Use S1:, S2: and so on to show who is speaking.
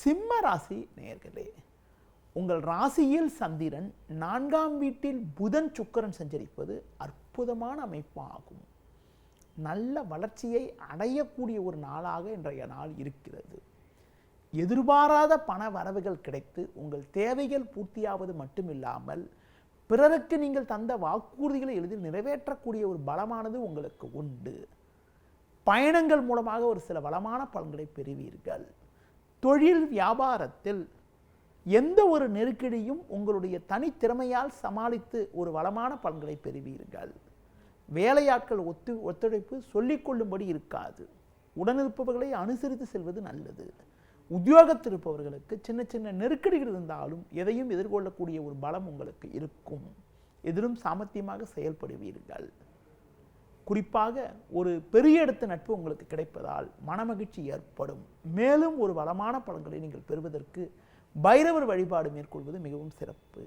S1: சிம்ம ராசி நேயர்களே, உங்கள் ராசியில் சந்திரன் 4ஆம் வீட்டில் புதன் சுக்கிரன் சஞ்சரிப்பது அற்புதமான அமைப்பாகும். நல்ல வளர்ச்சியை அடையக்கூடிய ஒரு நாளாக இன்றைய நாள் இருக்கிறது. எதிர்பாராத பண வரவுகள் கிடைத்து உங்கள் தேவைகள் பூர்த்தியாவது மட்டுமில்லாமல் பிறருக்கு நீங்கள் தந்த வாக்குறுதிகளை எளிதில் நிறைவேற்றக்கூடிய ஒரு பலமானது உங்களுக்கு உண்டு. பயணங்கள் மூலமாக ஒரு சில வளமான பலன்களை பெறுவீர்கள். தொழில் வியாபாரத்தில் எந்த ஒரு நெருக்கடியும் உங்களுடைய தனித்திறமையால் சமாளித்து ஒரு வளமான பலன்களை பெறுவீர்கள். வேலையாட்கள் ஒத்துழைப்பு சொல்லிக்கொள்ளும்படி இருக்காது. உடனிருப்பவர்களை அனுசரித்து செல்வது நல்லது. உத்தியோகத்தில் இருப்பவர்களுக்கு சின்ன சின்ன நெருக்கடிகள் இருந்தாலும் எதையும் எதிர்கொள்ளக்கூடிய ஒரு பலம் உங்களுக்கு இருக்கும். எதிலும் சாமர்த்தியமாக செயல்படுவீர்கள். குறிப்பாக ஒரு பெரிய இடத்து நட்பு உங்களுக்கு கிடைப்பதால் மனமகிழ்ச்சி ஏற்படும். மேலும் ஒரு வளமான பலன்களை நீங்கள் பெறுவதற்கு பைரவர் வழிபாடு மேற்கொள்வது மிகவும் சிறப்பு.